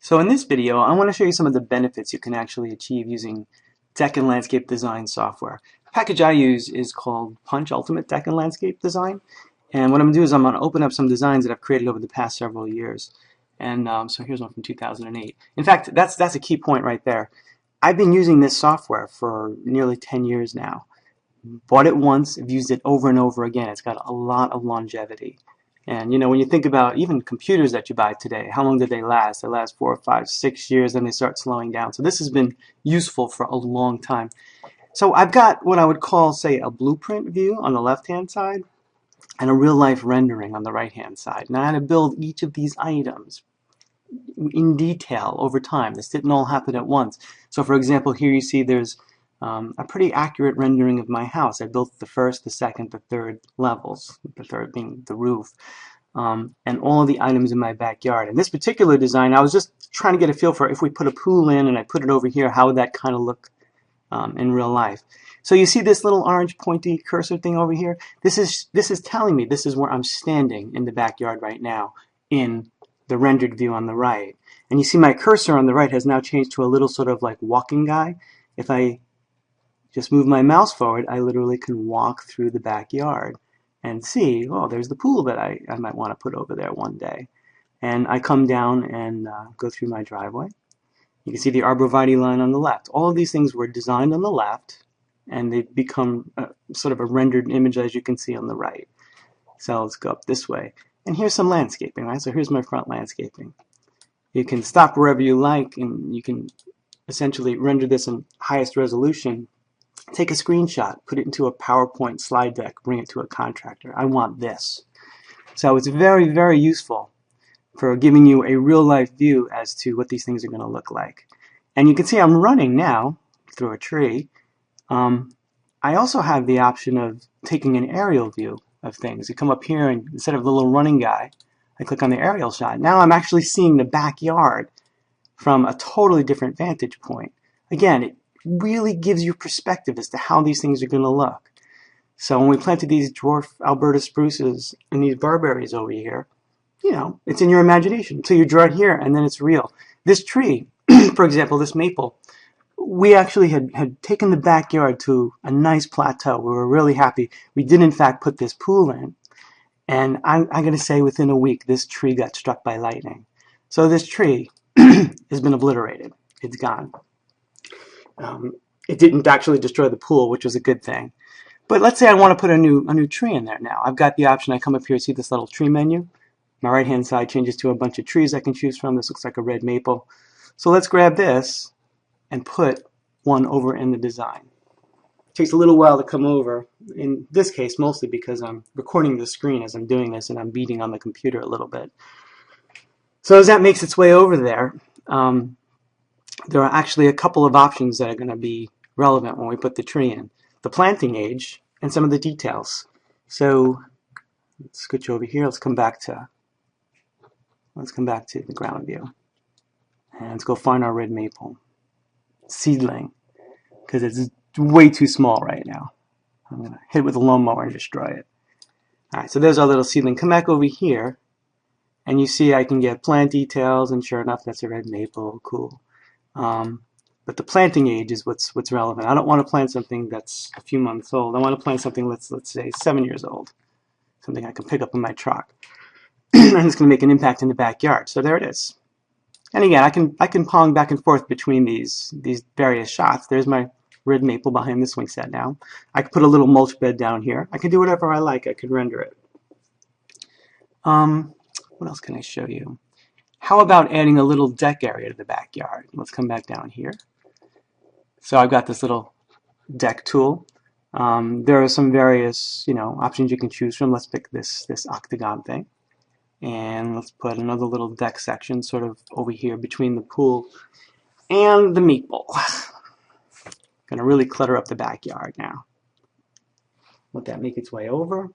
So in this video, I want to show you some of the benefits you can actually achieve using deck and landscape design software. The package I use is called Punch Ultimate Deck and Landscape Design. And what I'm going to do is I'm going to open up some designs that I've created over the past several years. And so here's one from 2008. In fact, that's a key point right there. I've been using this software for nearly 10 years now. Bought it once, I've used it over and over again. It's got a lot of longevity. And you know, when you think about even computers that you buy today, how long did they last? They last 4, 5, 6 years, then they start slowing down. So this has been useful for a long time. So I've got what I would call, say, a blueprint view on the left-hand side and a real-life rendering on the right-hand side. Now I had to build each of these items in detail over time. This didn't all happen at once. So for example, here you see there's a pretty accurate rendering of my house. I built the first, the second, the third levels, the third being the roof, and all of the items in my backyard. And this particular design, I was just trying to get a feel for if we put a pool in and I put it over here, how would that kind of look in real life. So you see this little orange pointy cursor thing over here? This is telling me this is where I'm standing in the backyard right now in the rendered view on the right. And you see my cursor on the right has now changed to a little sort of like walking guy. If I just move my mouse forward, I literally can walk through the backyard and see, oh, there's the pool that I might want to put over there one day. And I come down and go through my driveway. You can see the arborvitae line on the left. All of these things were designed on the left, and they become sort of a rendered image as you can see on the right. So let's go up this way. And here's some landscaping, right? So here's my front landscaping. You can stop wherever you like, and you can essentially render this in highest resolution. Take a screenshot, put it into a PowerPoint slide deck, bring it to a contractor. I want this. So it's very, very useful for giving you a real-life view as to what these things are going to look like. And you can see I'm running now through a tree. I also have the option of taking an aerial view of things. You come up here and instead of the little running guy, I click on the aerial shot. Now I'm actually seeing the backyard from a totally different vantage point. Again, it really gives you perspective as to how these things are going to look. So when we planted these dwarf Alberta spruces and these barberries over here, you know, it's in your imagination until you draw it here and then it's real. This tree, for example, this maple, we actually had taken the backyard to a nice plateau. We were really happy. We did in fact put this pool in, and I'm going to say within a week this tree got struck by lightning. So this tree has been obliterated. It's gone. It didn't actually destroy the pool, which was a good thing. But let's say I want to put a new tree in there now. I've got the option. I come up here, see this little tree menu. My right-hand side changes to a bunch of trees I can choose from. This looks like a red maple. So let's grab this and put one over in the design. It takes a little while to come over. In this case, mostly because I'm recording the screen as I'm doing this and I'm beating on the computer a little bit. So as that makes its way over there, there are actually a couple of options that are going to be relevant when we put the tree in. The planting age and some of the details. So let's switch over here. Let's come back to the ground view. And let's go find our red maple seedling, because it's way too small right now. I'm going to hit it with a lawnmower and destroy it. Alright, so there's our little seedling. Come back over here, and you see I can get plant details, and sure enough, that's a red maple. Cool. But the planting age is what's relevant. I don't want to plant something that's a few months old. I want to plant something, let's say, 7 years old. Something I can pick up in my truck. And it's going to make an impact in the backyard. So there it is. And again, I can pong back and forth between these various shots. There's my red maple behind the swing set now. I could put a little mulch bed down here. I can do whatever I like. I could render it. What else can I show you? How about adding a little deck area to the backyard? Let's come back down here. So I've got this little deck tool. There are some various, options you can choose from. Let's pick this octagon thing. And let's put another little deck section sort of over here between the pool and the maple. Gonna really clutter up the backyard now. Let that make its way over.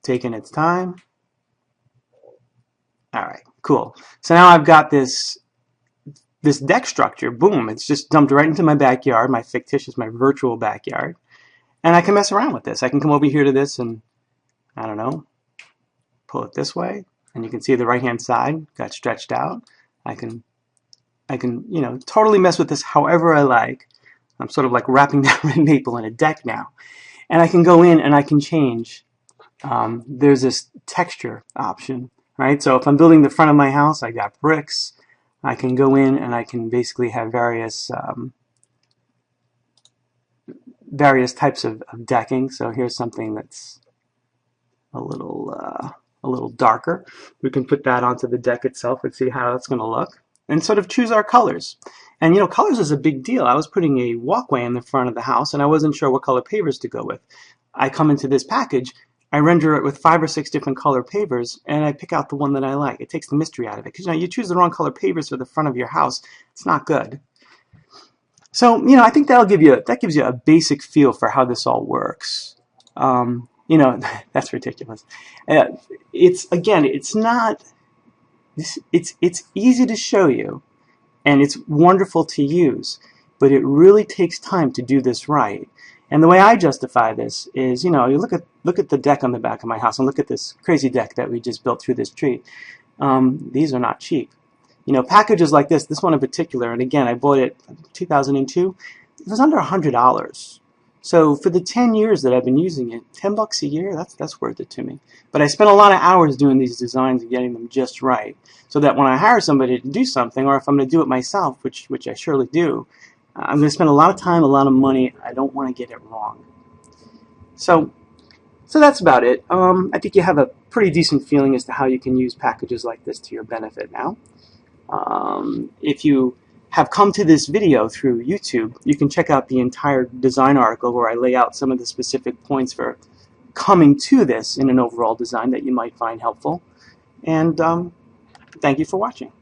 Taking its time. Alright, cool. So now I've got this deck structure. Boom, it's just dumped right into my backyard, my fictitious, my virtual backyard. And I can mess around with this. I can come over here to this and, I don't know, pull it this way, and you can see the right-hand side got stretched out. I can, you know, totally mess with this however I like. I'm sort of like wrapping that red maple in a deck now. And I can go in and I can change. There's this texture option, right? So if I'm building the front of my house, I got bricks. I can go in and I can basically have various types of decking. So here's something that's a little darker. We can put that onto the deck itself and see how that's going to look, and sort of choose our colors. And you know, colors is a big deal. I was putting a walkway in the front of the house, and I wasn't sure what color pavers to go with. I come into this package, I render it with 5 or 6 different color pavers, and I pick out the one that I like. It takes the mystery out of it, because you know, you choose the wrong color pavers for the front of your house, it's not good. So you know, I think that gives you a basic feel for how this all works. You know, that's ridiculous. It's not. It's easy to show you, and it's wonderful to use, but it really takes time to do this right. And the way I justify this is, you know, you look at the deck on the back of my house, and look at this crazy deck that we just built through this tree. These are not cheap. You know, packages like this one in particular, and again, I bought it in 2002. It was under $100. So for the 10 years that I've been using it, $10 a year, that's worth it to me. But I spent a lot of hours doing these designs and getting them just right, so that when I hire somebody to do something, or if I'm going to do it myself, which I surely do, I'm going to spend a lot of time, a lot of money. I don't want to get it wrong. So that's about it. I think you have a pretty decent feeling as to how you can use packages like this to your benefit now. If you have come to this video through YouTube, you can check out the entire design article where I lay out some of the specific points for coming to this in an overall design that you might find helpful. And thank you for watching.